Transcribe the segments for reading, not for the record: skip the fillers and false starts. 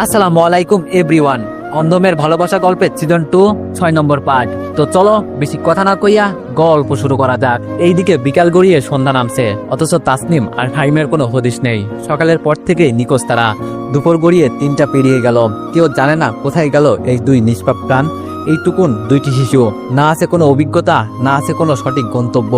আসসালামু আলাইকুম এভরিওয়ান। অন্ধমের ভালোবাসা গল্পের সিজন 2 6 নম্বর পার্ট। তো চলো বেশি কথা না কইয়া গল্প শুরু করা যাক। এইদিকে বিকাল গড়িয়ে সন্ধ্যা নামছে, অথচ তাসনিম আর ফাহিমের কোনো হদিশ নেই। সকালের পর থেকেই নিখোঁজ তারা। দুপুর গড়িয়ে 3টা পেরিয়ে গেল, কেউ জানে না কোথায় গেল এই দুই নিষ্পাপ প্রাণ। এইটুকুন দুইটি শিশু, না আছে কোনো অভিজ্ঞতা, না আছে কোনো সঠিক গন্তব্য।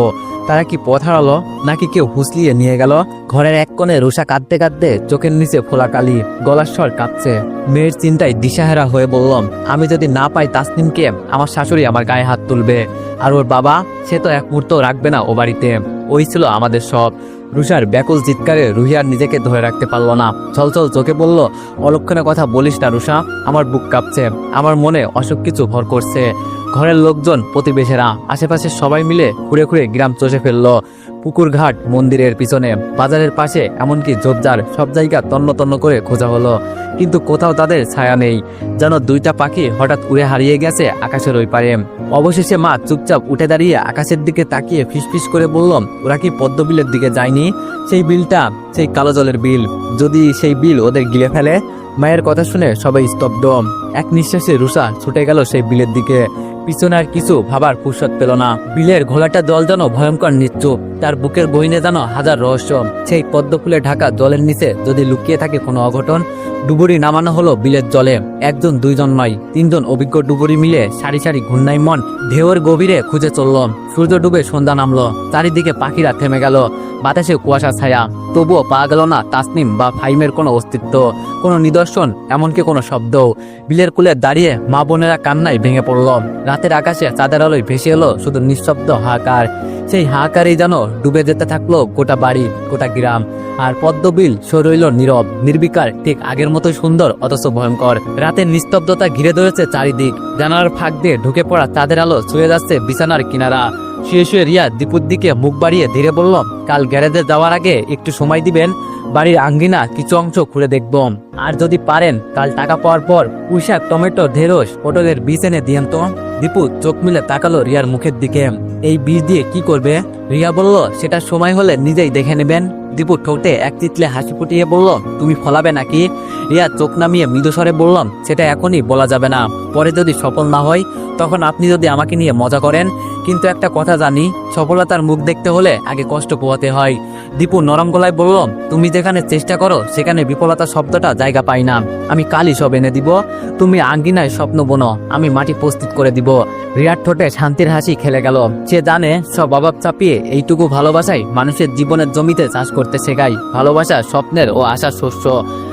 তারা কি পথ হারালো, নাকি কেউ হুঁসলিয়ে নিয়ে গেল? ঘরের এক কোণে রুষা কাঁদতে কাঁদতে চোখের নিচে ফোলা কালি, গলার স্বর কাঁপছে। মেয়ের চিন্তায় দিশাহেরা হয়ে বললাম, আমি যদি না পাই তাসনিমকে, আমার শাশুড়ি আমার গায়ে হাত তুলবে। আর ওর বাবা, সে তো এক মুহূর্ত রাখবে না ও বাড়িতে। ওই ছিল আমাদের সব। রুষার ব্যাকুল চিৎকারে রুহিয়ার নিজেকে ধরে রাখতে পারলো না। ছলছল চোখে বলল, অলক্ষণে কথা বলিস না রুষা, আমার বুক কাঁপছে, আমার মনে অসুখ কিছু ভর করছে। ঘরের লোকজন, প্রতিবেশীরা, আশেপাশে সবাই মিলে ঘুরে ঘুরে গ্রাম চষে ফেললো। পুকুর ঘাট, মন্দিরের পিছনে, বাজারের পাশে, এমনকি ঝোপঝাড়, সব জায়গা তন্ন তন্ন করে খোঁজা হলো, কিন্তু কোথাও তাদের ছায়া নেই। যেন দুইটা পাখি হঠাৎ উড়ে হারিয়ে গেছে আকাশের ওই পারে। অবশেষে মা চুপচাপ উঠে দাঁড়িয়ে আকাশের দিকে তাকিয়ে ফিসফিস করে বলল, ওরা কি পদ্মবিলের দিকে যায়নি? সেই বিলটা, সেই কালো জলের বিল, যদি সেই বিল ওদের গিলে ফেলে? মায়ের কথা শুনে সবাই স্তব্ধ। এক নিঃশ্বাসে রুষা ছুটে গেল সেই বিলের দিকে। পিছনে আর কিছু ভাবার ফুরসত পেল না। বিলের ঘোলাটা জল যেন ভয়ঙ্কর নিশ্চুপ, তার বুকের গহীনে যেন হাজার রহস্য। সেই পদ্ম ফুলে ঢাকা জলের নিচে যদি লুকিয়ে থাকে কোনো অঘটন। ডুবুরি নামানো হলো বিলের জলে। একজন, দুইজন নয়, 3জন অভিজ্ঞ ডুবুরি মিলে সারি সারি ঘূর্ণায়মান ঢেউয়ের গভীরে খুঁজে চলল। সূর্য ডুবে সন্ধ্যা নামলো, চারিদিকে পাখিরা থেমে গেল, বাতাসে কুয়াশা ছায়া। তবুও পাওয়া গেল না তাসনিম বা ফাহিমের কোনো অস্তিত্ব, কোনো নিদর্শন, এমনকি কোনো শব্দ। বিলের কূলে দাঁড়িয়ে মা বোনেরা কান্নায় ভেঙে পড়ল। রাতের আকাশে চাঁদের আলোয় ভেসে এলো শুধু নিঃশব্দ হাহাকার। সেই হাহাকারেই যেন ডুবে যেতে থাকলো গোটা বাড়ি, গোটা গ্রাম। আর পদ্মবিল সে রইল নীরব, নির্বিকার, ঠিক আগের মতো সুন্দর অথচ ভয়ঙ্কর। রাতের নিস্তব্ধতা ঘিরে ধরেছে চারিদিক। জানালার ফাঁক দিয়ে ঢুকে পড়া চাঁদের আলো ছুঁয়ে যাচ্ছে বিছানার কিনারা। শুয়ে শুয়ে রিয়া দীপুর দিকে মুখ বাড়িয়ে ধীরে বলল, কাল গ্যারেজে যাওয়ার আগে একটু সময় দিবেন, বাড়ির আঙ্গিনা কিছু অংশ ঘুরে দেখব। আর যদি পারেন কাল টাকা পাওয়ার পর পুঁইশাক, টমেটো, ঢেঁড়স, পটলের বীজ এনে দিয়েন তো। দীপু চোখ মিলে তাকালো রিয়ার মুখের দিকে। এই বীজ দিয়ে কি করবে? রিয়া বলল, সেটা সময় হলে নিজেই দেখে নেবেন। দীপু ঠোঁটে এক তিতলে হাসি ফুটিয়ে বলল, তুমি ফলাবে নাকি? রিয়া চোখ নামিয়ে মৃদুস্বরে বললাম, সেটা এখনই বলা যাবে না, পরে যদি সফল না হয় তখন আপনি যদি আমাকে নিয়ে মজা করেন। কিন্তু একটা কথা জানি, সফলতার মুখ দেখতে হলে আগে কষ্ট পোহাতে হয়। দীপু নরম গলায় বলল, তুমি যেখানে চেষ্টা করো সেখানে বিফলতা শব্দটা জায়গা পাই না। আমি কালই সব এনে দিব, তুমি আঙ্গিনায় স্বপ্ন বোনো, আমি মাটি প্রস্তুত করে দিব। রিয়ার ঠোঁটে শান্তির হাসি খেলে গেল। সে জানে সব অভাব চাপিয়ে এইটুকু ভালোবাসাই মানুষের জীবনের জমিতে চাষ করতে শেখায়। ভালোবাসা স্বপ্নের ও আশার শস্য।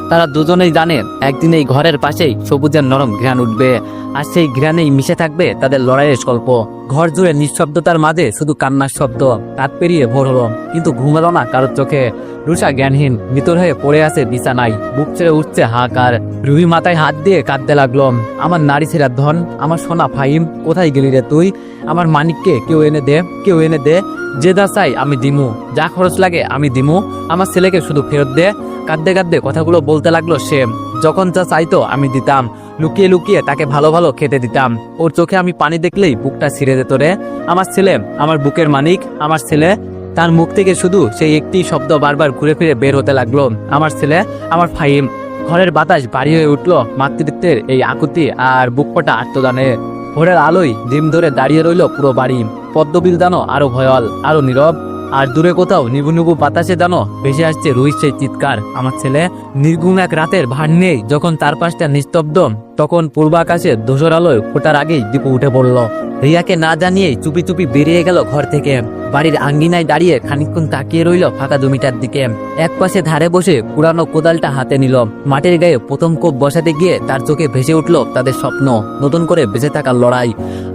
তারা দুজনেই জানে একদিন এই ঘরের পাশেই সবুজের নরম ঘ্রাণ উঠবে, আর সেই ঘ্রাণেই মিশে থাকবে তাদের লড়াইয়ের গল্প। ঘর জুড়ে নিঃশব্দতার মাঝে শুধু কান্নার শব্দ। রাত পেরিয়ে ভোর হলো, কিন্তু ঘুম এলো না কারোর চোখে। রুষা জ্ঞানহীন ভিতর হয়ে পড়ে আছে বিছানায়, বুক ছেড়ে উঠছে হাহাকার। রুহি মাথায় হাত দিয়ে কাঁদতে লাগলো, আমার নারী ছেড়ার ধন, আমার সোনা ফাহিম, কোথায় গেলি রে তুই? আমার মানিককে কেউ এনে দে, কেউ এনে দে। যে যা চাই আমি দিমু, যা খরচ লাগে আমি দিমু, আমার ছেলেকে শুধু ফেরত দে। কাঁদতে কাঁদতে কথাগুলো বলতে লাগলো সে। যখন যা চাইতো আমি দিতাম, লুকিয়ে লুকিয়ে তাকে ভালো ভালো খেতে দিতাম। ওর চোখে আমি পানি দেখলেই বুকটা ছিঁড়ে যেত রে। আমার ছেলে, আমার বুকের মানিক, আমার ছেলে। তার মুখ থেকে শুধু সেই একটি শব্দ বারবার ঘুরে ফিরে বের হতে লাগলো, আমার ছেলে, আমার ফাহিম। ঘরের বাতাস ভারী হয়ে উঠলো মাতৃত্বের এই আকুতি আর বুকপটা আত্মদানে। ভোরের আলোয় ডিম ধরে দাঁড়িয়ে রইল পুরো বাড়ি। পদ্মবিল জানো আরো ভয়াল, আরো নীরব। আর দূরে কোথাও নিবু নিবু বাতাসে জানো ভেসে আসছে রুহির সেই চিৎকার, আমার ছেলে। নির্গুণ এক রাতের ভার নেই যখন তার পাশটা নিস্তব্ধ, তখন পূর্বাকাশে ধূসর আলোয় ফোটার আগেই দীপু উঠে পড়ল। রিয়াকে না জানিয়ে চুপি চুপি বেরিয়ে গেল ঘর থেকে। বাড়ির আঙ্গিনায় দাঁড়িয়ে খানিকক্ষণ তাকিয়ে রইল ফাঁকা জমিটার দিকে। এক পাশে ধারে বসে পুরানো কোদালটা হাতে নিল। মাটির গায়ে প্রথম কোপ বসাতে গিয়ে তার চোখে ভেসে উঠল তাদের স্বপ্ন, নতুন করে বেঁচে থাকার লড়াই।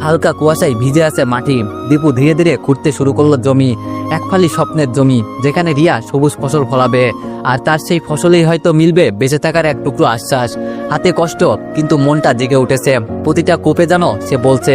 হালকা কুয়াশায় ভিজে আছে মাটি। দীপু ধীরে ধীরে খুঁড়তে শুরু করলো জমি, এক ফালি স্বপ্নের জমি, যেখানে রিয়া সবুজ ফসল ফলাবে। আর তার সেই ফসলেই হয়তো মিলবে বেঁচে থাকার এক টুকরো আশ্বাস। হাতে কষ্ট, কিন্তু মনটা জেগে উঠেছে। প্রতিটা কোপে জানো সে বলছে,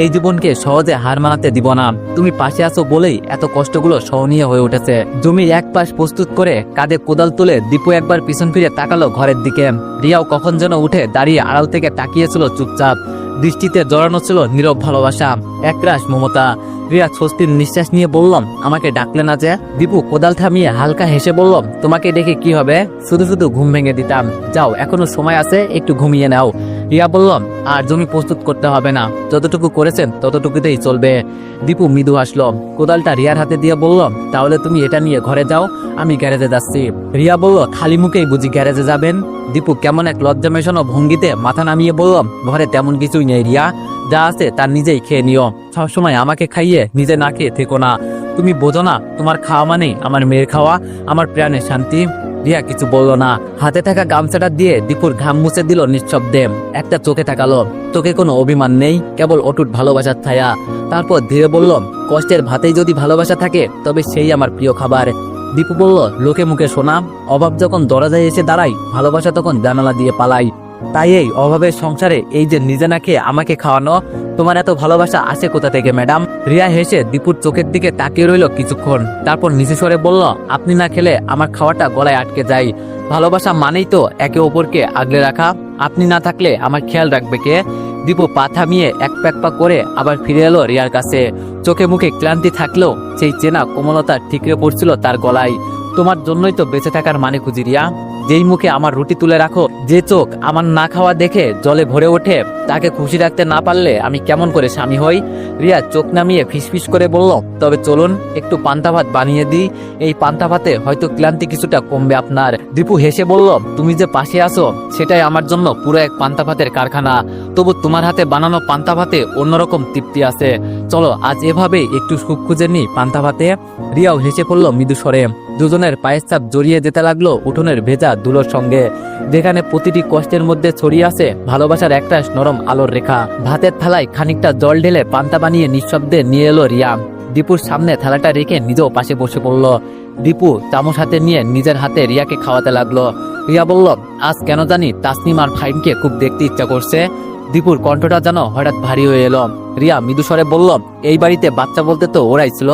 এই জীবনকে সহজে হার মানাতে দিব না। তুমি পাশে আছো বলেই এত কষ্টগুলো সহনীয় হয়ে উঠেছে। জমির এক পাশ প্রস্তুত করে কাঁধে কোদাল তুলে দীপু একবার পিছন ফিরে তাকালো ঘরের দিকে। রিয়াও কখন যেন উঠে দাঁড়িয়ে আড়াল থেকে তাকিয়েছিল চুপচাপ। দৃষ্টিতে জড়ানো ছিল নীরব ভালোবাসা, একরাশ মমতা। রিয়া স্বস্তির নিঃশ্বাস নিয়ে বললাম, আমাকে ডাকলে না যে? দীপু কোদাল থামিয়ে হালকা হেসে বললাম, তোমাকে দেখে কি হবে, শুধু শুধু ঘুম ভেঙে দিতাম, যাও এখনো সময় আছে, একটু ঘুমিয়ে নাও। রিয়া বললাম, আর জমি প্রস্তুত করতে হবে না, যতটুকু করেছেন ততটুকুতেই চলবে। দীপু মৃদু হাসলো, কোদালটা রিয়ার হাতে দিয়ে বললাম, তাহলে তুমি এটা নিয়ে ঘরে যাও, আমি গ্যারেজে যাচ্ছি। রিয়া বলল, খালি মুখেই বুঝি গ্যারেজে যাবেন? দীপু কেমন এক লজ্জা মেশানো ভঙ্গিতে মাথা নামিয়ে বললাম, ঘরে তেমন কিছুই নেই রিয়া, যা আছে তার নিজেই খেয়ে নিও, সবসময় আমাকে খাইয়ে নিজে না খেয়ে থেকো না। তুমি বোঝো না, তোমার খাওয়া মানে আমার মেয়ের খাওয়া, আমার প্রাণের শান্তি। রিয়া কিছু বলল না, হাতে থাকা গামছাটা দিয়ে দীপুর ঘাম মুছে দিল নিঃশব্দে। একটা চোখে তাকালো, তোকে কোনো অভিমান নেই, কেবল অটুট ভালোবাসার ছায়া। তারপর ধীরে বলল, কষ্টের ভাতেই যদি ভালোবাসা থাকে তবে সেই আমার প্রিয় খাবার। দীপু বলল, লোকে মুখে শোনা, অভাব যখন দরজায় এসে দাঁড়াই, ভালোবাসা তখন জানালা দিয়ে পালাই। তাই এই অভাবের সংসারে এই যে নিজে না খেয়ে আমাকে খাওয়ানো, তোমার এত ভালোবাসা আসে কোথা থেকে ম্যাডাম? রিয়া হেসে দীপুর চোখের দিকে তাকিয়ে রইল কিছুক্ষণ, তারপর নিচে সরে বলল, আপনি না খেলে আমার খাওয়াটা গলায় আটকে যায়। ভালোবাসা মানেই তো একে অপরকে আগলে রাখা, আপনি না থাকলে আমার খেয়াল রাখবে কে? দীপু পা থামিয়ে এক প্যাক পা করে আবার ফিরে এলো রিয়ার কাছে। চোখে মুখে ক্লান্তি থাকলেও সেই চেনা কোমলতা ঠিকরে পড়ছিল তার গলায়। তোমার জন্যই তো বেঁচে থাকার মানে খুঁজি রিয়া, যেই মুখে আমার রুটি তুলে রাখো, যে চোখ আমার না খাওয়া দেখে জলে ভরে ওঠে, তাকে খুশি রাখতে না পারলে আমি কেমন করে স্বামী হই? রিয়া চোখ নামিয়ে ফিসফিস করে বলল, তবে চলুন একটু পান্তা ভাত বানিয়ে দিই, এই পান্তা ভাতে হয়তো ক্লান্তি কিছুটা কমবে আপনার। দীপু হেসে বলল, তুমি যে পাশে আসো সেটাই আমার জন্য পুরো এক পান্তা ভাতের কারখানা, তবু তোমার হাতে বানানো পান্তা ভাতে অন্যরকম তৃপ্তি আছে। চলো আজ এভাবে একটু সুখ খুঁজে নি পান্তা ভাতে। রিয়াও হেসে পড়ল মৃদু স্বরে। দুজনের পায়ের চাপ জড়িয়ে যেতে লাগলো উঠোনের ভেজা ধুলোর সঙ্গে, যেখানে প্রতিটি কষ্টের মধ্যে ছড়িয়ে আছে ভালোবাসার একটা নরম আলোর রেখা। ভাতের থালায় খানিকটা জল ঢেলে পান্তা বানিয়ে নিঃশব্দে নিয়ে এলো রিয়া। দীপুর সামনে থালাটা রেখে নিজেও পাশে বসে পড়ল। দীপু চামচ হাতে নিয়ে নিজের হাতে রিয়াকে খাওয়াতে লাগলো। রিয়া বলল, আজ কেন জানি তাসনিম আর ফাইনকে খুব দেখতে ইচ্ছা করছে। দীপুর কণ্ঠটা যেন হঠাৎ ভারী হয়ে এলো। রিয়া মৃদু স্বরে বলল, এই বাড়িতে বাচ্চা বলতে তো ওরাই ছিল,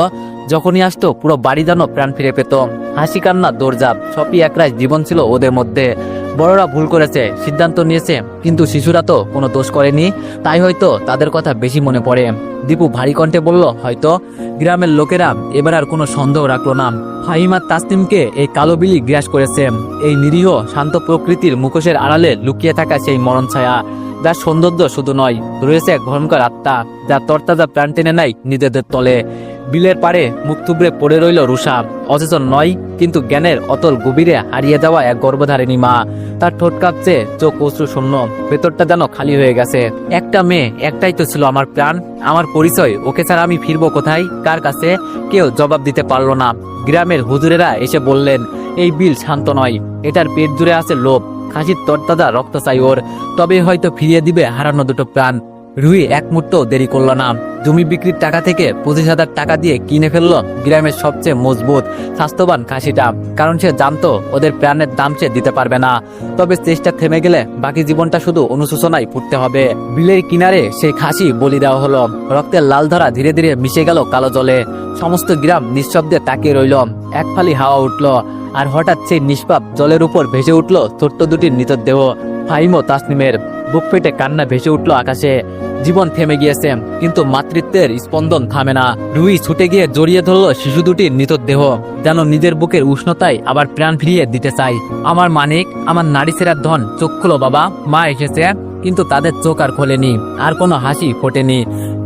যখনই আসতো পুরো বাড়ি যেন প্রাণ ফিরে পেত। হাসি কান্না দৌড়ঝাঁপ সবই একরাই জীবন ছিল ওদের মধ্যে। বড়রা ভুল করেছে, সিদ্ধান্ত নিয়েছে, কিন্তু শিশুরা তো কোনো দোষ করেনি, তাই হয়তো তাদের কথা বেশি মনে পড়ে। দীপু ভারী কণ্ঠে বলল, হয়তো। গ্রামের লোকেরা এবার আর কোনো সন্দেহ রাখলো না, ফাহিম আর তাসনিমকে এই কালো বিলি গ্রাস করেছে। এই নিরীহ শান্ত প্রকৃতির মুখোশের আড়ালে লুকিয়ে থাকা সেই মরণ ছায়া, যার সৌন্দর্য শুধু নয়, রয়েছে এক ভয়ঙ্কর আত্মা, যা তরতাজা প্রাণ টেনে নেয় নিজেদের তলে। বিলের পারে মুখ থুবড়ে পড়ে রইল রুষা, অচেতন নয় কিন্তু জ্ঞানের অতল গভীরে হারিয়ে যাওয়া এক গর্ভধারিণী মা। তার ঠোঁট কাঁপছে, চোখ অশ্রু শূন্য, ভেতরটা যেন খালি হয়ে গেছে। একটা মেয়ে, একটাই তো ছিল আমার প্রাণ, আমার পরিচয়, ওকে ছাড়া আমি ফিরবো কোথায়, কার কাছে? কেউ জবাব দিতে পারলো না। গ্রামের হুজুরেরা এসে বললেন, এই বিল শান্ত নয়, এটার পেট জুড়ে আছে লোভ, খাসির তরতাজা রক্ত চাই ওর, তবে হয়তো ফিরিয়ে দিবে হারানো দুটো প্রাণ। রুহি এক মুহূর্ত দেরি করল না, জমি বিক্রির টাকা থেকে 25,000 টাকা দিয়ে কিনে ফেললো গ্রামের সবচেয়ে মজবুত স্বাস্থ্যবান খাসিটা, কারণ সে জানতো ওদের প্রাণের দাম সে দিতে পারবে না। তবে চেষ্টা থেমে গেলে বাকি জীবনটা শুধু অনুশোচনায় ফুটতে হবে। বিলের কিনারে সেই খাসি বলি দেওয়া হলো, রক্তের লাল ধারা ধীরে ধীরে মিশে গেল কালো জলে। সমস্ত গ্রাম নিঃশব্দে তাকিয়ে রইল। এক ফালি হাওয়া উঠল, আর হঠাৎ সেই নিষ্পাপ জলের উপর ভেসে উঠল ছোট্ট দুটি মৃতদেহ, ফাহিম ও তাসনিমের। বুক ফেটে কান্না ভেসে উঠল আকাশে। জীবন থেমে গিয়েছে, কিন্তু মাতৃত্বের স্পন্দন থামে না। রুহি ছুটে গিয়ে জড়িয়ে ধরল শিশু দুটির মৃতদেহ, যেন নিজের বুকের উষ্ণতায় আবার প্রাণ ফিরিয়ে দিতে চাই। আমার মানিক, আমার নারী সেরার ধন, চোখ খুলো বাবা, মা এসেছে। কিন্তু তাদের চোখ আর খোলেনি, আর কোনো হাসি ফোটেনি।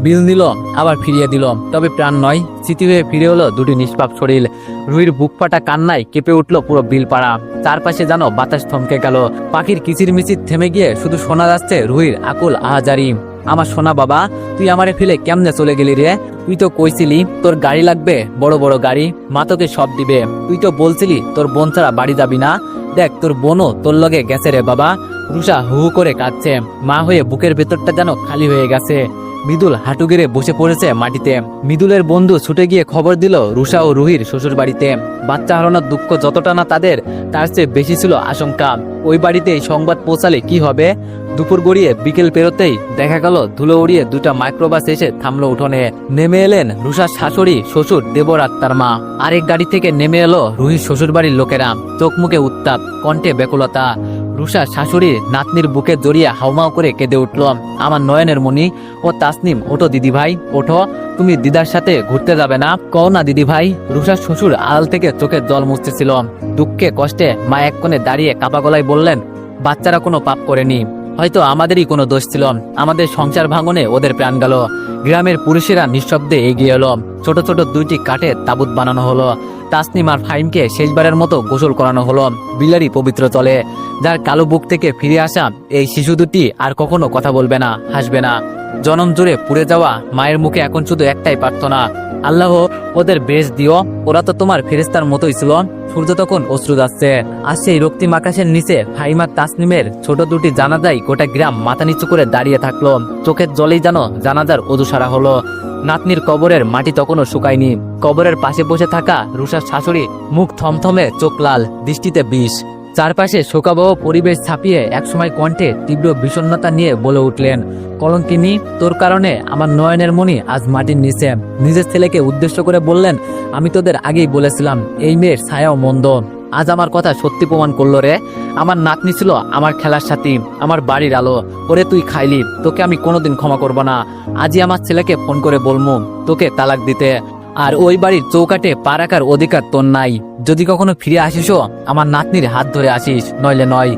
বিল নিল, আবার ফিরিয়ে দিল, তবে প্রাণ নয়। স্মৃতি হয়ে ফিরে হলো দুটি নিষ্পাপ শরীর। রুহির বুক ফাটা কান্নায় কেঁপে উঠলো পুরো বিলপাড়া। চারপাশে যেন বাতাস থমকে গেল, পাখির কিচিরমিচির থেমে গিয়ে শুধু শোনা যাচ্ছে রুহির আকুল আহাজারি। আমার সোনা বাবা, তুই আমারে ফেলে কেমনে চলে গেলি রে? তুই তো কইছিলি তোর গাড়ি লাগবে, বড় বড় গাড়ি, মা তোকে সব দিবে। তুই তো বলছিলি তোর বোন ছাড়া বাড়ি যাবি না, দেখ তোর বোনও তোর লগে গেছে রে বাবা। রুষা হু হু করে কাঁদছে, মা হয়ে বুকের ভেতরটা যেন খালি হয়ে গেছে। মৃদুল হাঁটু গেড়ে বসে পড়েছে মাটিতে। মৃদুলের বন্ধু ছুটে গিয়ে খবর দিল রুষা ও রুহির শ্বশুর বাড়িতে। বাচ্চা হারানোর দুঃখ যতটা না তাদের, তার চেয়ে বেশি ছিল আশঙ্কা, ওই বাড়িতে এই সংবাদ পৌঁছালে কি হবে। দুপুর গড়িয়ে বিকেল পেরোতেই দেখা গেল ধুলো উড়িয়ে দুটা মাইক্রোবাস এসে থামলো উঠোনে। নেমে এলেন রুষার শাশুড়ি, শ্বশুর, দেবর আর তার মা। আরেক গাড়ি থেকে নেমে এলো রুহির শ্বশুর বাড়ির লোকেরা, চোখ মুখে উত্তাপ, কণ্ঠে ব্যাকুলতা। রুষার শাশুড়ি নাতনির বুকে জড়িয়ে হাউমাউ করে কেঁদে উঠল। আমার নয়নের মণি ও তাসনিম, ওঠো দিদি ভাই, ওঠো, তুমি দিদার সাথে ঘুরতে যাবে না? কও না দিদি ভাই। রুষার শ্বশুর আড়াল থেকে চোখের জল মুছতেছিল। দুঃখে কষ্টে মা এক কোণে দাঁড়িয়ে কাপা গলায় বললেন, বাচ্চারা কোনো পাপ করেনি, হয়তো আমাদেরই কোনো দোষ ছিল। আমাদের সংসার ভাঙনে ওদের প্রাণ গেল। গ্রামের পুরুষেরা নিঃশব্দে এগিয়ে এলো। ছোট ছোট 2টি কাঠের তাবুত বানানো হলো। তাসনিম আর ফাহিমকে শেষবারের মতো গোসল করানো হলো বিলারি পবিত্র তলে। যার কালো বুক থেকে ফিরে আসা এই শিশু দুটি আর কখনো কথা বলবে না, হাসবে না। জনম জুড়ে পুড়ে যাওয়া মায়ের মুখে এখন শুধু একটাই প্রার্থনা, আল্লাহ ওদের বেশ দিও, ওরা তো তোমার ফেরেশতার মতোই ছিল। সূর্য তখন অশ্রু যাচ্ছে। আর সেই রক্তিম আকাশের নিচে ফাহিমা তাসনিমের ছোট 2টি জানাজাই গোটা গ্রাম মাথা নিচু করে দাঁড়িয়ে থাকলো। চোখের জলেই যেন জানাজার অজু সারা হলো। নাতনির কবরের মাটি তখনও শুকায়নি। কবরের পাশে বসে থাকা রুষার শাশুড়ি মুখ থমথমে, চোখ লাল, দৃষ্টিতে বিষ। চারপাশে শোকাবহ পরিবেশ ছাপিয়ে একসময় কণ্ঠে তীব্র বিষণ্ণতা নিয়ে বলে উঠলেন, কলঙ্কিনী, তোর কারণে আমার নয়নের মণি আজ মাটির নিচে। নিজের ছেলেকে উদ্দেশ্য করে বললেন, আমি তোদের আগেই বলেছিলাম এই মেয়ের ছায়াও মন্দ। আজ আমার কথা সত্যি প্রমাণ করলো রে। আমার নাতনি ছিল আমার খেলার সাথী, আমার বাড়ির আলো। ওরে তুই খাইলি, তোকে আমি কোনোদিন ক্ষমা করব না। আজই আমার ছেলেকে ফোন করে বলবো তোকে তালাক দিতে। আর ওই বাড়ির চৌকাটে পা রাখার অধিকার তোর নাই। যদি কখনো ফিরে আসিসও আমার নাতনির হাত ধরে আসিস, নইলে নয়।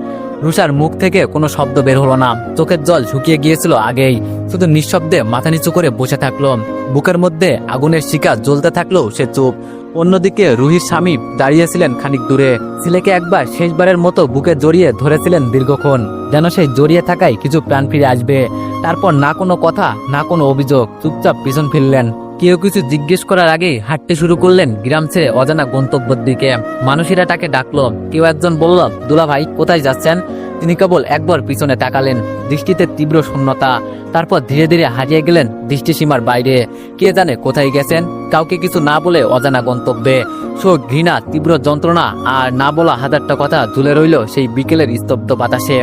রুষার মুখ থেকে কোনো শব্দ বের হলো না। চোখের জল শুকিয়ে গিয়েছিল আগেই। শুধু নিঃশব্দে মাথা নিচু করে বসে থাকলো। বুকের মধ্যে আগুনের শিখা জ্বলতে থাকলো, সে চুপ। অন্যদিকে রুহির স্বামী দাঁড়িয়েছিলেন খানিক দূরে। ছেলেকে একবার শেষবারের মতো বুকে জড়িয়ে ধরেছিলেন দীর্ঘক্ষণ, যেন সেই জড়িয়ে থাকায় কিছু প্রাণ ফিরে আসবে। তারপর না কোনো কথা, না কোনো অভিযোগ, চুপচাপ পিছন ফিরলেন। কেউ কিছু জিজ্ঞেস করার আগেই হাঁটতে শুরু করলেন গ্রাম ছেড়ে অজানা গন্তব্যের দিকে। মানুষেরা তাকে ডাকলো। কেউ একজন বলল, দুলা ভাই কোথায় যাচ্ছেন? তিনি কেবল একবার পিছনে তাকালেন, দৃষ্টিতে তীব্র শূন্যতা। তারপর ধীরে ধীরে হারিয়ে গেলেন দৃষ্টিসীমার বাইরে। কে জানে কোথায় গেছেন। কাউকে কিছু না বলে অজানা গন্তব্যে। শোক, ঘৃণা, তীব্র যন্ত্রণা আর না বলা হাজারটা কথা ঝুলে রইল সেই বিকেলের স্তব্ধ বাতাসে।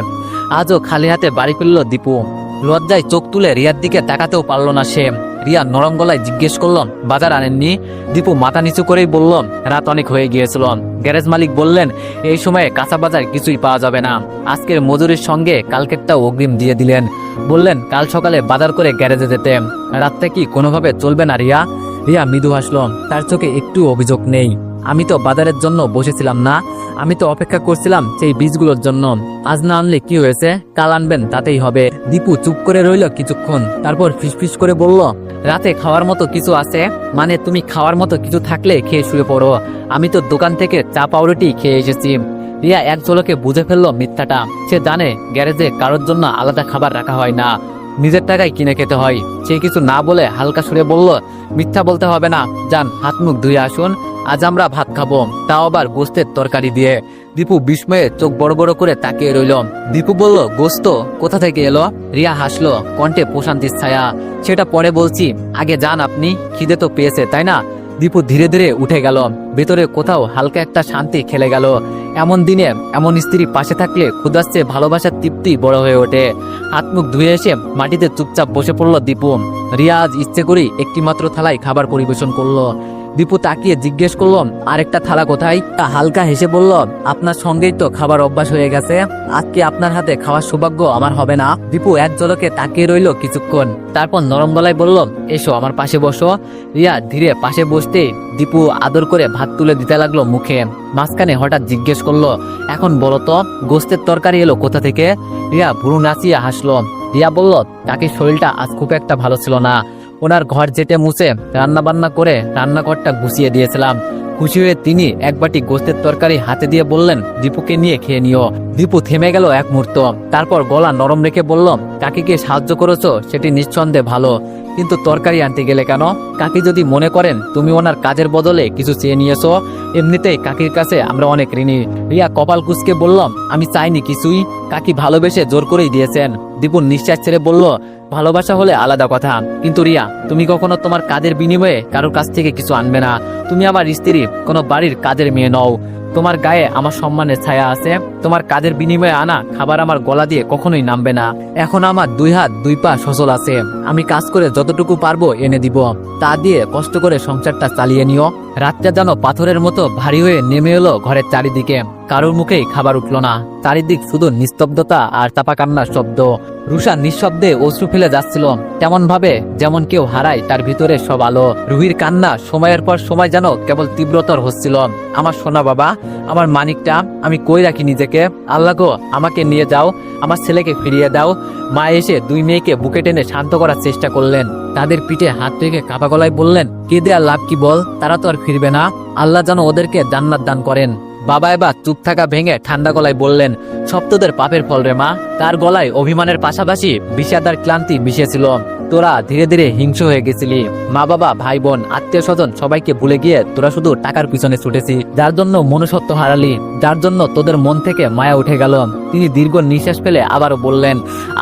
আজও খালি হাতে বাড়ি ফিরল দীপু। লজ্জায় চোখ তুলে রিয়ার দিকে তাকাতেও পারল না সে। রিয়া নরম গলায় জিজ্ঞেস করল, বাজার আনেননি? দীপু মাথা নিচু করেই বলল, রাত অনেক হয়ে গিয়েছিল। গ্যারেজ মালিক বললেন, এই সময়ে কাঁচা বাজার কিছুই পাওয়া যাবে না। আজকের মজুরির সঙ্গে কালকেরটাও অগ্রিম দিয়ে দিলেন। বললেন কাল সকালে বাজার করে গ্যারেজে যেতে। রাতটা কি কোনোভাবে চলবে না রিয়া? রিয়া মৃদু হাসল, তার চোখে একটু অভিযোগ নেই। আমি তো বাজারের জন্য বসেছিলাম না, আমি তো অপেক্ষা করছিলাম সেই বীজগুলোর জন্য। আজ না আনলে কি হয়েছে, কাল আনবেন, তাতেই হবে। দীপু চুপ করে রইল কিছুক্ষণ, তারপর ফিসফিস করে বলল, রাতে খাওয়ার মতো কিছু আছে? মানে তুমি খাওয়ার মতো কিছু থাকলে খেয়ে শুয়ে পড়ো। আমি তো দোকান থেকে চা পাউরুটি খেয়ে এসেছি। রিয়া এক ঝলকে বুঝে ফেললো মিথ্যাটা। সে জানে গ্যারেজে কারোর জন্য আলাদা খাবার রাখা হয় না, নিজের টাকায় কিনে খেতে হয়। সে কিছু না বলে হালকা সুরে বলল, মিথ্যা বলতে হবে না, যান হাত মুখ ধুয়ে আসুন, আজ আমরা ভাত খাবো, তাও আবার গোস্তের তরকারি দিয়ে। দীপু বিস্ময়ে চোখ বড় বড় করে তাকিয়ে রইল। দীপু বলল, গোস্ত কোথা থেকে এলো? রিয়া হাসলো, কণ্ঠে প্রশান্তির ছায়া। সেটা পরে বলছি, আগে যান আপনি, খিদে তো পেয়েছে তাই না? দীপু ধীরে ধীরে উঠে গেল। ভেতরে কোথাও হালকা একটা শান্তি খেলে গেল। এমন দিনে এমন স্ত্রী পাশে থাকলে ক্ষুধার চেয়ে ভালোবাসার তৃপ্তি বড় হয়ে ওঠে। হাত মুখ ধুয়ে এসে মাটিতে চুপচাপ বসে পড়ল দীপু। রিয়া আজ ইচ্ছে করেই একটি মাত্র থালায় খাবার পরিবেশন করলো। দীপু তাকিয়ে জিজ্ঞেস করল, আরেকটা থালা কোথায়? হালকা হেসে বলল, আপনার সঙ্গেই তো খাবার অভ্যাস হয়ে গেছে, আজকে আপনার হাতে খাওয়ার সৌভাগ্য আমার হবে না? দীপু এক ঝলকে তাকিয়ে রইল কিছুক্ষণ, তারপর নরম গলায় বলল, এসো আমার পাশে বসো। রিয়া ধীরে পাশে বসতে দীপু আদর করে ভাত তুলে দিতে লাগলো মুখে। মাঝখানে হঠাৎ জিজ্ঞেস করলো, এখন বলো তো গোস্তের তরকারি এলো কোথা থেকে? রিয়া ভুরু নাচিয়ে হাসলো। রিয়া বলল, কাকির শরীরটা আজ খুব একটা ভালো ছিল না, ওনার ঘর যেটে মুছে রান্না বান্না করে রান্নাঘরটা গুছিয়ে দিয়েছিলাম। খুশি হয়ে তিনি এক বাটি গোস্তের তরকারি হাতে দিয়ে বললেন, দীপুকে নিয়ে খেয়ে নিও। দীপু থেমে গেল এক মুহূর্ত, তারপর গলা নরম রেখে বলল, কাকিকে সাহায্য করেছো সেটি নিঃসন্দেহে ভালো, কিন্তু তরকারি আনতে গেলে কেন? কাকি যদি মনে করেন তুমি ওনার কাজের বদলে কিছু চেয়ে নিয়েছো, এমনিতেই কাকির কাছে আমরা অনেক ঋণী। রিয়া কপাল কুঁচকে বলল, আমি চাইনি কিছুই, কাকি ভালোবেসে জোর করেই দিয়েছেন। দীপু নিঃশ্বাস ছেড়ে বলল, ভালোবাসা হলে আলাদা কথা, কিন্তু রিয়া তুমি কখনো তোমার কাজের বিনিময়ে কারোর কাছ থেকে কিছু আনবে না। তুমি আমার স্ত্রী, কোনো বাড়ির কাজের মেয়ে নও। তোমার গায়ে আমার সম্মানের ছায়া আছে। তোমার কাজের বিনিময়ে আনা খাবার আমার গলা দিয়ে কখনোই নামবে না। এখন আমার 2 হাত 2 পা সচল আছে, আমি কাজ করে যতটুকু পারবো এনে দিব, তা দিয়ে কষ্ট করে সংসারটা চালিয়ে নিও। রাতটা যেন পাথরের মতো ভারী হয়ে নেমে এলো ঘরের চারিদিকে। কারোর মুখেই খাবার উঠল না। চারিদিক শুধু নিস্তব্ধতা আর চাপা কান্নার শব্দ। রুষা নিঃশব্দে অশ্রু ফেলে যাচ্ছিল, তেমন ভাবে যেমন কেউ হারায় তার ভিতরে সব আলো। রুহির কান্না সময়ের পর সময় যেন কেবল তীব্রতর হচ্ছিল। আমার সোনা বাবা, আমার মানিকটা, আমি কই রাখি নিজেকে? আল্লাহ গো, আমাকে নিয়ে যাও, আমার ছেলেকে ফিরিয়ে দাও। মা এসে দুই মেয়েকে বুকে টেনে শান্ত করার চেষ্টা করলেন। তাদের পিঠে হাত রেখে কাঁপা গলায় বললেন, কেঁদে আর লাভ কি বল, তারা তো আর ফিরবে না। আল্লাহ যেন ওদেরকে জান্নাত দান করেন। বাবা এবার চুপ থাকা ভেঙে ঠান্ডা গলায় বললেন, সব তোদের পাপের ফল রে মা। তার গলায় অভিমানের পাশাপাশি বিষাদার ক্লান্তি মিশেছিল। তোরা ধীরে ধীরে হিংস্র হয়ে গেছিলি। মা বাবা, ভাই বোন, আত্মীয় স্বজন সবাইকে ভুলে গিয়ে তোরা শুধু টাকার পিছনে ছুটেছি, যার জন্য মনুষ্যত্ব হারালি, যার জন্য তোদের মন থেকে মায়া উঠে গেল। তিনি দীর্ঘ নিঃশ্বাস ফেলে আবারও বললেন,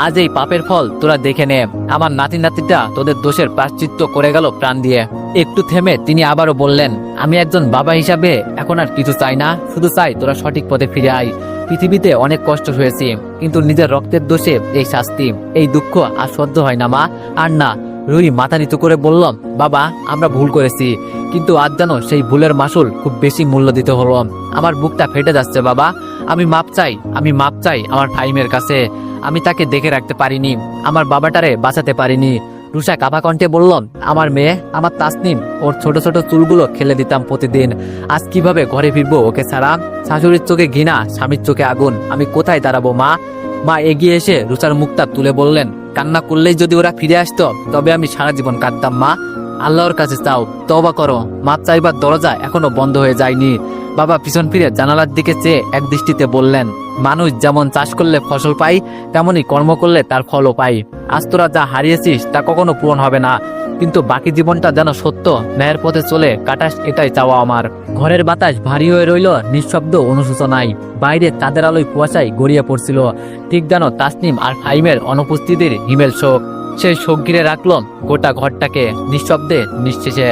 আজ এই পাপের ফল তোরা দেখে নে। আমার নাতি নাতিটা তোদের দোষের প্রায়শ্চিত্ত করে গেল প্রাণ দিয়ে। একটু থেমে তিনি আবারও বললেন, আমি একজন বাবা হিসাবে এখন আর কিছু চাই না, শুধু চাই তোরা সঠিক পথে ফিরে আয়। পৃথিবীতে অনেক কষ্ট হয়েছি, কিন্তু নিজের রক্তের দোষে এই শাস্তি, এই দুঃখ আর সহ্য হয় না মা, আর না। রুহি মাথা নিচু করে বলল, বাবা আমরা ভুল করেছি, কিন্তু আজ যেন সেই ভুলের মাসুল খুব বেশি মূল্য দিতে হলো। আমার বুকটা ফেটে যাচ্ছে বাবা, আমি মাপ চাই, আমি মাপ চাই আমার ফাহিমের কাছে। আমি তাকে দেখে রাখতে পারিনি, আমার বাবাটারে বাঁচাতে পারিনি। রুষা কাঁপা কণ্ঠে বলল, আমার মেয়ে, আমার তাসনিম, ওর ছোট ছোট চুলগুলো খেলে দিতাম প্রতিদিন। আজ কিভাবে ঘরে ফিরবো ওকে ছাড়া? শাশুড়ির চোখে ঘৃণা, স্বামীর চোখে আগুন, আমি কোথায় দাঁড়াবো মা? মা এগিয়ে এসে রুষার মুখটা তুলে বললেন, কান্না করলেই যদি ওরা ফিরে আসতো তবে আমি সারা জীবন কাঁদতাম মা। আল্লাহর কাছে চাও, তওবা করো। মাপ চাইবার দরজা এখনো বন্ধ হয়ে যায়নি। বাবা পিছন ফিরে জানালার দিকে চেয়ে এক দৃষ্টিতে বললেন, মানুষ যেমন চাষ করলে ফসল পাই, তেমনি কর্ম করলে তার ফলও পাই। আজ তোরা যা হারিয়েছিস তা কখনো পূরণ হবে না, কিন্তু বাকি জীবনটা যেন সত্য ন্যায়ের পথে চলে কাটাস, এটাই চাওয়া আমার। ঘরের বাতাস ভারী হয়ে রইল নিঃশব্দ অনুশোচনায়। বাইরে চাঁদের আলোয় কুয়াশায় গড়িয়ে পড়ছিল, ঠিক যেন তাসনিম আর ফাহিমের অনুপস্থিতির হিমেল শোক। সেই শোক ঘিরে রাখল গোটা ঘরটাকে নিঃশব্দে নিঃশেষে।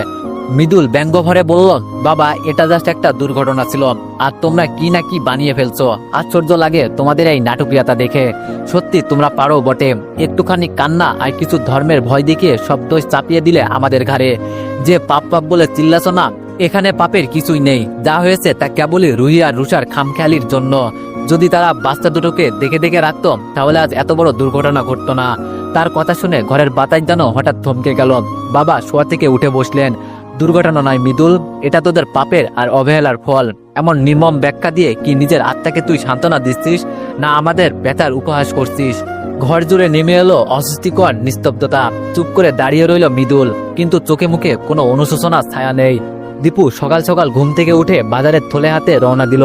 মৃদুল ব্যঙ্গ ভরে বলল, বাবা এটা জাস্ট একটা দুর্ঘটনা ছিল, আর তোমরা কি না কি বানিয়ে ফেলছো। আশ্চর্য লাগে তোমাদের এই নাটকীয়তা দেখে। সত্যি তোমরা পারো বটে। একটুখানি কান্না আর কিছু ধর্মের ভয় দেখিয়ে সব দোষ চাপিয়ে দিলে আমাদের ঘাড়ে। যে পাপ পাপ বলে চিল্লাছ না, এখানে পাপের কিছুই নেই। যা হয়েছে তা কেবলই রুহি আর রুষার খামখেয়ালির জন্য। যদি তারা বাচ্চা দুটোকে দেখে দেখে রাখতো তাহলে আজ এত বড় দুর্ঘটনা ঘটতো না। তার কথা শুনে ঘরের বাতাস যেন হঠাৎ থমকে গেল। বাবা শোয়া থেকে উঠে বসলেন। দুর্ঘটনা নয় মৃদুল, এটা তোদের পাপের আর অবহেলার ফল। এমন নির্মম ব্যাখ্যা দিয়ে কি নিজের আত্মাকে তুই সান্ত্বনা দিচ্ছিস, না আমাদের ব্যথার উপহাস করছিস? ঘর জুড়ে নেমে এলো অস্বস্তিকর নিস্তব্ধতা। চুপ করে দাঁড়িয়ে রইল মৃদুল, কিন্তু চোখে মুখে কোনো অনুশোচনার ছায়া নেই। দীপু সকাল সকাল ঘুম থেকে উঠে বাজারের থলে হাতে রওনা দিল।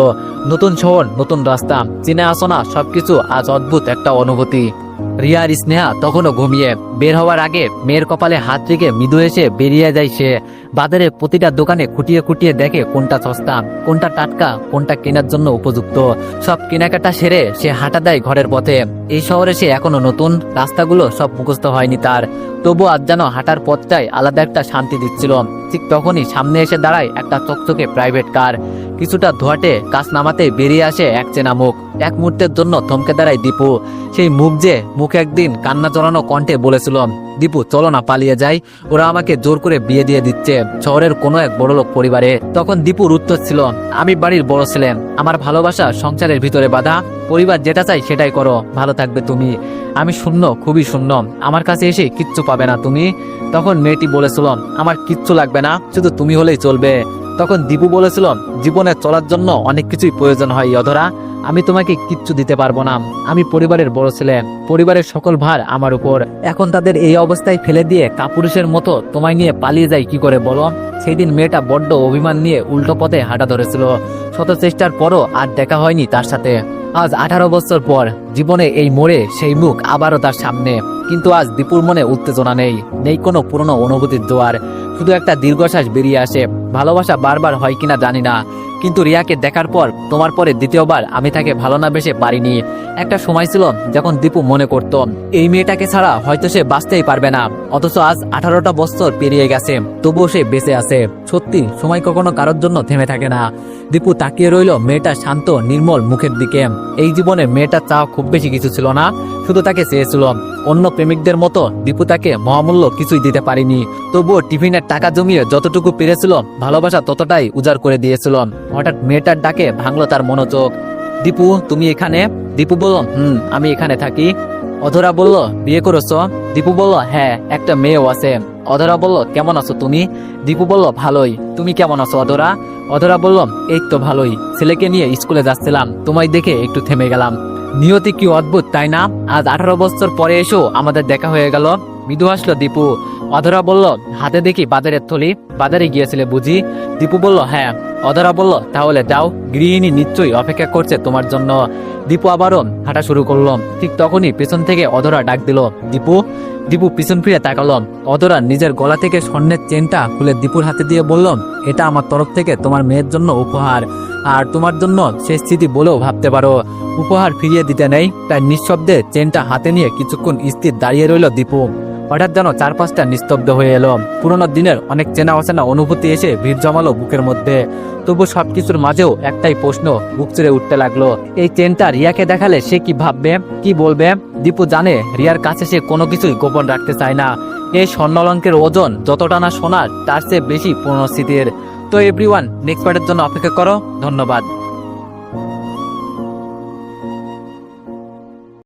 নতুন শহর, নতুন রাস্তা, চিনে আসো না সবকিছু আজ অদ্ভুত একটা অনুভূতি। রিয়া আর স্নেহা তখনও ঘুমিয়ে। বের হওয়ার আগে মেয়ের কপালে হাত রেখে মৃদু এসে বেরিয়ে যায় সে। বাজারে প্রতিটা দোকানে খুঁটিয়ে খুঁটিয়ে দেখে কোনটা সস্তা, কোনটা টাটকা, কোনটা কেনার জন্য উপযুক্ত। সব কেনাকাটা সেরে সে হাঁটা দেয় ঘরের পথে। এই শহরে সে এখনো নতুন, রাস্তাগুলো সব মুখস্থ হয়নি তার। তবু আজ যেন হাঁটার পথটাই আলাদা একটা শান্তি দিচ্ছিল। ঠিক তখনই সামনে এসে দাঁড়ায় একটা চকচকে প্রাইভেট কার। কিছুটা ধোয়াটে কাজ নামাতে বেরিয়ে আসে এক চেনা মুখ। এক মুহূর্তের জন্য থমকে দাঁড়ায় দীপু। সেই মুখ যে মুখ একদিন কান্না জড়ানো কণ্ঠে বলেছিল, দীপু চলো না পালিয়ে যাই, ওরা আমাকে জোর করে বিয়ে দিয়ে দিচ্ছে শহরের কোনো এক বড়লোক পরিবারে। তখন দীপুর উত্তর ছিল, আমি বাড়ির বড় ছেলে, আমার ভালোবাসা সংসারের ভিতরে বাধা। পরিবার যেটা চাই সেটাই করো, ভালো থাকবে তুমি। আমি শূন্য, খুবই শূন্য, আমার কাছে এসে কিচ্ছু পাবে না তুমি। তখন মেয়েটি বলেছিল, আমার কিচ্ছু লাগবে না, শুধু তুমি হলেই চলবে। তখন দীপু বলেছিল, জীবনে চলার জন্য অনেক কিছুই প্রয়োজন হয় অধরা, আমি তোমাকে কিচ্ছু দিতে পারবো না। আমি পরিবারের বড় ছেলে, পরিবারের সকল ভার আমার উপর। এখন তাদের এই অবস্থায় ফেলে দিয়ে কাপুরুষের মতো তোমায় নিয়ে পালিয়ে যায় কি করে বলো? সেই দিন মেয়েটা বড্ড অভিমান নিয়ে উল্টো পথে হাঁটা ধরেছিল। শত চেষ্টার পরও আর দেখা হয়নি তার সাথে। আজ 18 বছর পর জীবনে এই মোড়ে সেই মুখ আবারও তার সামনে। কিন্তু আজ দীপুর মনে উত্তেজনা নেই, নেই কোনো পুরনো অনুভূতির জোয়ার। শুধু একটা দীর্ঘশ্বাস বেরিয়ে আসে। ভালোবাসা বারবার হয় কিনা জানি না, কিন্তু রিয়াকে দেখার পর, তোমার পরে দ্বিতীয়বার আমি তাকে ভালো না বেশে পারিনি। একটা সময় ছিল যখন দীপু মনে করত এই মেয়েটাকে ছাড়া হয়তো সে বাঁচতেই পারবে না। অথচ আজ 18টা বছর পেরিয়ে গেছে, তবুও সে বেঁচে আছে। সত্যি সময় কখনো কারোর জন্য থেমে থাকে না। দীপু তাকিয়ে রইল মেয়েটা শান্ত নির্মল মুখের দিকে। এই জীবনে মেয়েটার চাওয়া খুব বেশি কিছু ছিল না, শুধু তাকে চেয়েছিল। অন্য প্রেমিকদের মতো দীপু তাকে মহামূল্য কিছুই দিতে পারেনি, তবুও টিফিনের টাকা জমিয়ে যতটুকু পেরেছিল ভালোবাসা ততটাই উজাড় করে দিয়েছিল। হঠাৎ মেয়েটার ডাকে ভাঙলো তার মনোযোগ। দীপু, তুমি এখানে? দীপু বলল, আমি এখানে থাকি। অধরা বলল, বিয়ে করেছো? দীপু বলল, হ্যাঁ, একটা মেয়েও আছে। অধরা বলল, কেমন আছো তুমি? দীপু বলল, ভালোই। তুমি কেমন আছো অধরা? অধরা বলল, এই তো ভালোই, ছেলেকে নিয়ে স্কুলে যাচ্ছিলাম, তোমায় দেখে একটু থেমে গেলাম। নিয়তি কি অদ্ভুত, তাই না? আজ 18 বছর পরে এসো আমাদের দেখা হয়ে গেল। মৃদু হাসলো দীপু। অধরা বলল, হাতে দেখি বাজারের থলি, বাজারে গিয়েছিলে বুঝি? দীপু বলল, হ্যাঁ। অধরা বলল, তাহলে যাও, গৃহিণী নিশ্চয়ই অপেক্ষা করছে তোমার জন্য। দীপু আবারও হাঁটা শুরু করলো। ঠিক তখনই পেছন থেকে অধরা ডাক দিল, দীপু। দীপু পিছন ফিরে তাকালো। অধরা নিজের গলা থেকে স্বর্ণের চেনটা খুলে দীপুর হাতে দিয়ে বলল, এটা আমার তরফ থেকে তোমার মেয়ের জন্য উপহার, আর তোমার জন্য শেষ স্মৃতি বলেও ভাবতে পারো। উপহার ফিরিয়ে দিতে নেই, তাই নিঃশব্দে চেনটা হাতে নিয়ে কিছুক্ষণ স্থির দাঁড়িয়ে রইল দীপু। হঠাৎ যেন চারপাশটা নিস্তব্ধ হয়ে এলো। পুরোনো দিনের অনেক চেনা অচেনা অনুভূতি এসে ভিড় জমালো বুকের মধ্যে। তবু সবকিছুর মাঝেও একটাই প্রশ্ন বুক চিরে উঠতে লাগলো, এই চেনটা রিয়াকে দেখালে সে কি ভাববে, কি বলবে? দীপু জানে রিয়ার কাছে সে কোনো কিছুই গোপন রাখতে চায় না। এই স্বর্ণালঙ্কের ওজন যতটা না সোনার, তার চেয়ে বেশি পুরনো স্মৃতির। তো এভরিওয়ান, নেক্সট পার্টের জন্য অপেক্ষা করো। ধন্যবাদ।